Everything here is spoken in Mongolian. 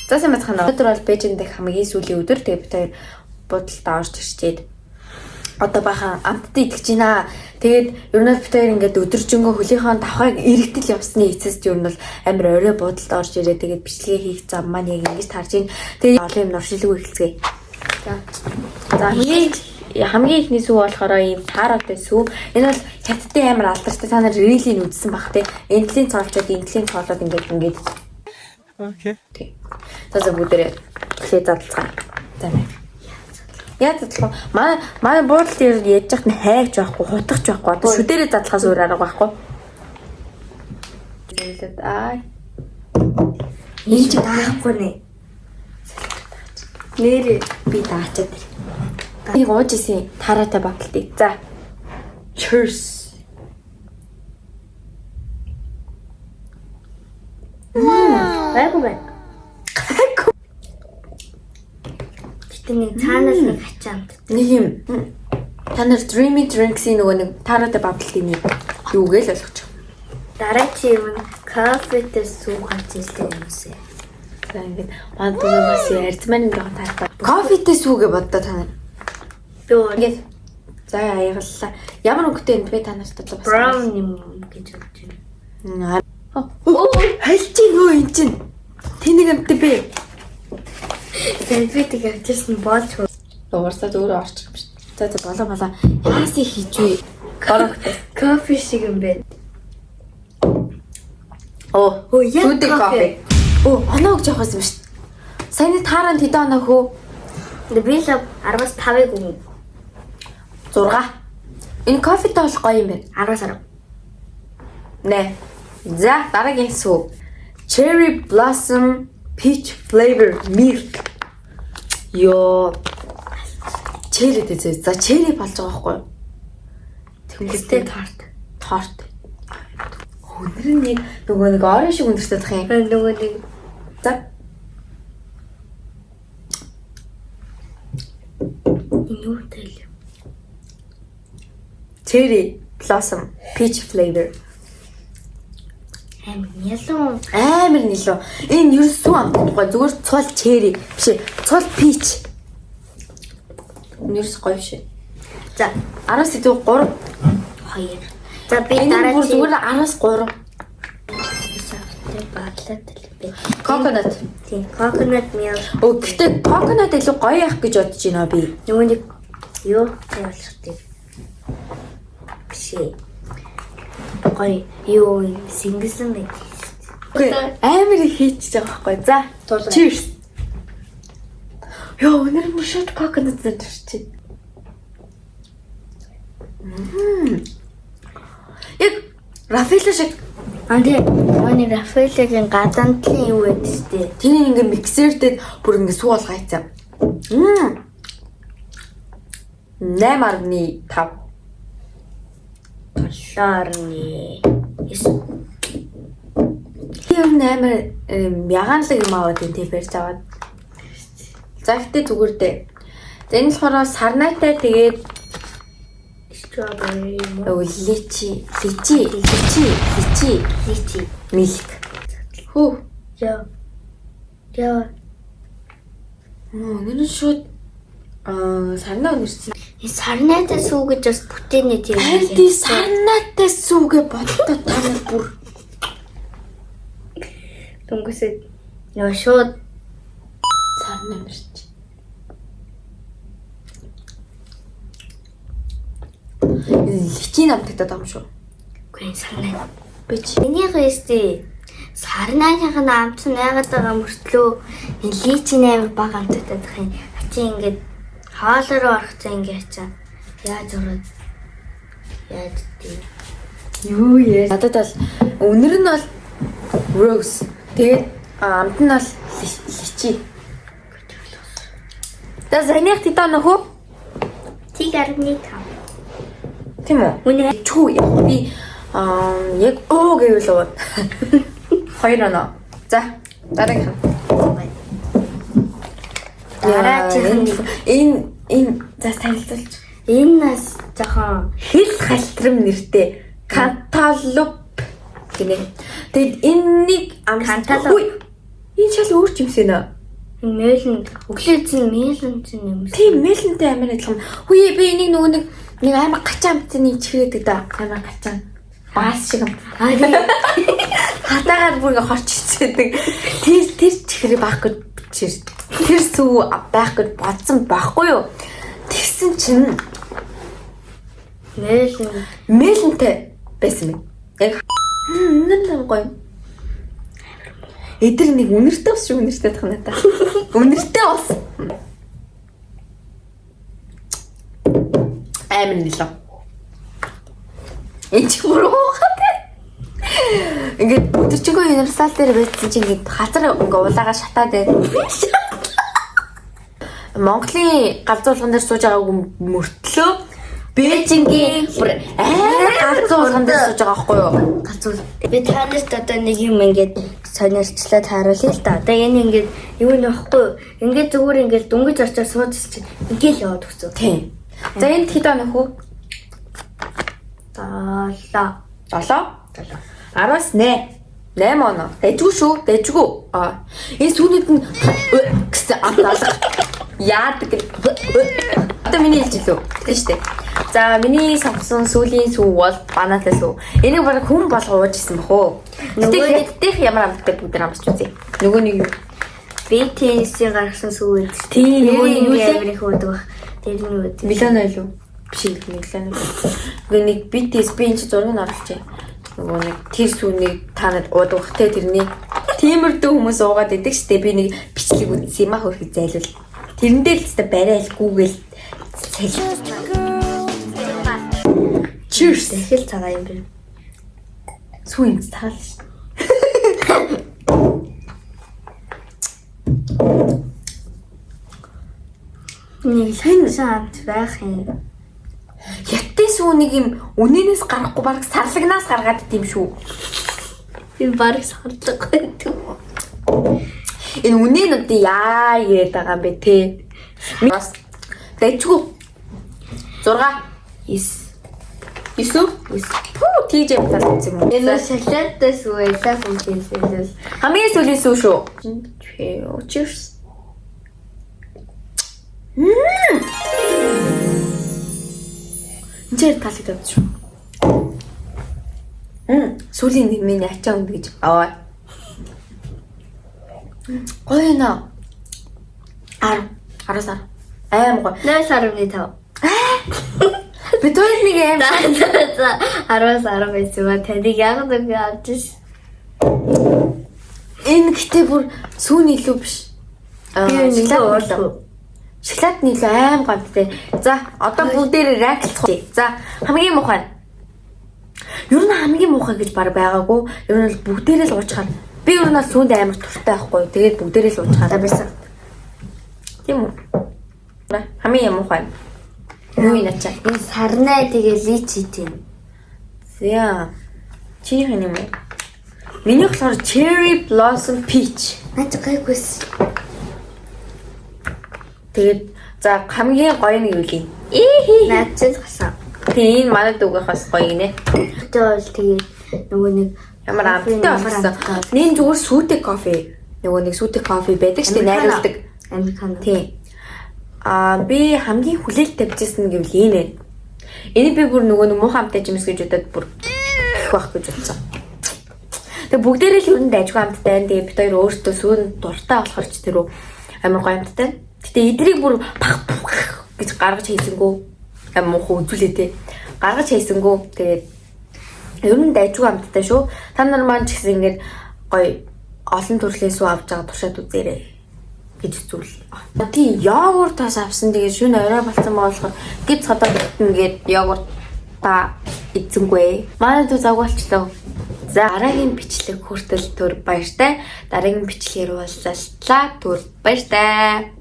За сайн бацхан өнөөдөр бол Бээжинд дэх хамгийн сүүлийн өдөр. Тэгээ бид хоёр будалдаа орж ирчээд одоо бахан амттай итгэж байна. Тэгээд ер нь бид хоёр ингээд өдөржингөө хөлийнхөө давхайг эргэтэл явсны эцэст ер нь бол амар орой будалдаа орж ирээ. Тэгээд бичлэгээ хийх зам маань яг ингэж тарж ийн. Тэгээд олон юм нуршилгүй эхэлцгээе. За хамгийн ихний сүү болохоор ийм таараатай сүү. Энэ бол хятадын амар алдартай. Та нар рилийг үзсэн бах те. Энтлийн цоолчод ингээд окей. За бүгдээрээ эхлээ задлцгаая. За нэ. Яа задлах. Манай буудлын дээр яаж яхад нь хайгч байхгүй, хутгах байхгүй. Одоо шүдэрээ задлахаас өөр арга байхгүй. Хэлээд аа. Энд ч таахгүй нэ. Нэр би таачаад. Энийг ууж исэн таараатай багталтыг. За. Cheers. Байг. Гэтэ цаанаас нэг ачаамт. Нэг юм. Та нар Dreamy Drinks-ийн нөгөө нэг таараатай баблтын нэг юу гээл ойлгочих. Дараа чи юм кофетэй сүү гарч ирсэн юмсэ. За ингээд мандаа бас ярьцман нэг таартай. Кофетэй сүүгээ боддоо та нар. Юу ингээд за аягаллаа. Ямар өнгөтэй энэ бэ та нарт бас brown юм гэж бодож байна. Хайлт чи нөө эн чин. Тэнийг амт бэ. Селфи тэг авчихсан болж уурсаад өөрөө орчих юм шүү. За болоо. Яас их хийж вэ? Кофе шиг юм бэ. Яа кофе. Оноо гэж явах юм шүү. Саяны тааранд хэдэн оноо хөө? Би л 10-аас 5-ыг өгнө. 6. Энэ кофетэй бол гоё юм байна. 10-аас 10. Нэ. За дараагийн сүү. Cherry Blossom Peach Flavor Milk. Йоо. Cherry дээ. За cherry болж байгаа байхгүй юу? Тэнгистэй торт. Өнөр нэг нөгөө нэг орон шиг өндөртэй тах юм. Нөгөө нэг. За. Юу тэл. Cherry Blossom Peach Flavor. Амар нэлөө. Энэ юу сүү амтгай зүгээр цол черри биш цол пич. Нэрс гоё биш. За 10-аас 3 2. За би дараа зүгээр 10-аас 3. Coconut. Тийм, coconut milk. Гэхдээ coconut илүү гоё явах гэж бодож байна би. Нөгөө нэг юу ялах тийм. Биш. Гоё юу сингэлсэн байх. Амар их хийчихэж байгаа байхгүй. За. Cheers. Йоо, өнөр нь шот coconut зэрчээ. Яг Рафаэло шиг Ани Рафаэлогийн гадаандлын юу байдаг штэ. Тэний ингээ миксертэй бүр ингээ сүү болгоцсон. 8.5 Шарни. Тийм амар ягаанлаг юм аваад энэ барьж аваад. За ихтэй зүгээр дээ. За энэ болохоор сарнайтай тэгээд strawberry личи milk. Хөө. Яа. Нэр шууд сарнаа өнөрсөн. Сарнаатай сүү гэж бас бүтээний тийм. Харин сарнаатай сүүгээ боддоо та нар бүр. Түнгүсээ яа шууд сарнаа мэрч. Личийн амттай таам шүү. Үгүй сарнаа. Би чиний гэстэй сарнаагийн амт нь яагаад байгаа мөртлөө энэ личийн амир бага амттай тах юм. Ачи ингээд хаалт руу орохтой ингэ ачаа. Яаж ураад? Яаж тий. Юу яа. Надад бол өнөр нь бол rose. Тэгээд амт нь бол личи. За заних титаа нөхөө? Тигарны тав. Тийм үү? Үнэ чүү яг би яг гэвэл уу. 2 оноо. За дараагийн. Энэ зас танилцуулж. Энэ нас жоохон хэл халтрам нэртэй канталуп гинэ. Тэгэд энэнийг канталуп. Энэ шал өөр ч юмсэн нэ. Мэлэн өглөөцэн мэлэн чинь юм. Тийм мэлэнтэй амар адилхан. Хүйе би энийг нөгөө нэг амар гачаан битний чихрээдэг да. Амар гачаан. Баас шиг юм. Хатаагаар бүр хорччихдаг. Тэр чихрээ байхгүй бичэр. Тэр сүү байхгүй бодсон байхгүй юу? Тэгсэн чинь мэлэнтэй байсан юм. Яг үнэн гоё. Эдэр нэг үнэртэй ус шиг үнэртэй тах надаа. Үнэртэй ус. Амин нэлээ. Энд чи бүр уухатай. Ингээд өдөржингөө универсал дээр байсан чинь ингээд хазар ингээ улаагаа шатаад байд. Монголын галзуулган дээр сууж байгааг мөртлөө Бээжингийн бүр галзуулган дээр сууж байгаа байхгүй юу? Галзуул. Би танаас одоо нэг юм ингээд сонирчлаад харуулъя л да. Одоо энэ ингээд юу нөхгүй юу? Ингээд зүгээр ингээд дүнгиж очиж сууж чинь ингээд л яваад өгсөн. Тийм. За энд хэд онох вэ? 7. 10-аас 8 оноо. Дэжгүй шүү. Дэжгүй. Энэ сүүнүүд нь гэсэн амталга. Яадаг. Одоо миний хэлжлээ. Тийм шүү дээ. За миний сонгосон сүүлийн сүү бол банатай сүү. Энийг баг хүн болго ууж исэн бохоо. Нөгөөх ямар амттай бүгд амсч үзье. Нөгөө нэг BTS-ийн гаргасан сүү үү? Тийм нөгөө нэг юу амар их уудаг баг. Тэр нь юу вэ? Милано юу? Биш Милано. Нөгөө нэг BTS би энэ чи зургийг оруулчих. Нөгөө нэг тэр сүүнийг танад уудаг бах те тэрний тиймэрдүү хүмүүс уугаад идэг штэ би нэг бичлэг үзсэн юм а хөрхөд зайлвал. Тэрэн дээр л өстө барайл гүүгээл Cheers. Дахил цагаа юм бэ. Сүү юм таал ш. Нэг хэн шаант байх юм. Яттай сүү нэг юм үнэнээс гарахгүй баг сарлагнаас гаргаад идэм шүү. Би баг сарлаггүй дүү. Энэ үнэн нь одоо яа яриад байгаа юм бэ те. Бас дэжгүй 6 9 Пүү тийж юм талцсан юм. Энэ шоколадтай сүү ялаа бүгдээс хамгийн сүүлийн сүү шүү. Cheers. Энд талыг тавьчих шүү. Сүүлийн нэг миний ачаа үнд гэж аваа. Гоё нэ. 10 аим гоё. 0.5. Бид хоёр нэг аим 10-аас 10 байсан ба таныг яг нэг авч ш. Энэ гэтээ бүр сүүний илүү биш. Шоколад нь илүү аим гомдтой. За одоо бүгдээр ранклах. За хамгийн муухай. Ер нь хамгийн муухай гэж баг байгаагүй. Ер нь бүгдээрээ л уучхаар. Би ер нь сүүнд амар туртай байхгүй. Тэгээд бүгдээрээ л уучхаар байсан. Тийм үү? Хамгийн муухай. Юу юм ачаа? Энэ сарнаа тэгээ личи тийм. За. Чи хэний юм? Миний болохоор Cherry Blossom Peach. Наач гайгүйс. Тэгээд за хамгийн гоё нь юу вэ? Наач л гасан. Тийм манай дүүгээс гоё гинэ. Одоо л тэгээд нөгөө нэг ямар амттай болсон. Нин зүгээр сүүтэй кофе. Нөгөө нэг сүүтэй кофе байдаг шүү дээ найруулдаг. Американо. Тийм. Би хамгийн хүлээлттэй бичсэн гэвэл энэ. Энийг би бүр нөгөө нэг муухай амттай жимс гэж удаад бүр их байх гэж бодсон. Тэгээ бүгдээрээ л өрөнд ажгүй амттай. Тэгээ бид хоёр өөртөө сүүн дуртай болохоор ч тэрөө амар гоё амттай. Гэтэ эдрийг бүр пах гэж гаргаж хийсэнгүү амар муухай үзүүлээ те. Гаргаж хийсэнгүү тэгээд өрөнд ажгүй амттай шүү. Та нар маань ч гэсэн ингээд гоё олон төрлийн сүү авч байгаа туршаад үзээрэй гэж зүйл. Тийм йогурт бас авсан. Тэгээ шөнө орой болсон болохоор гид цодоо ингээд йогурт та эзэнгүй. Манай дүү загвалчлаа. За дараагийн бичлэг хүртэл түр баяртай. Дараагийн бичлэгээр уулзлаа түр баяртай.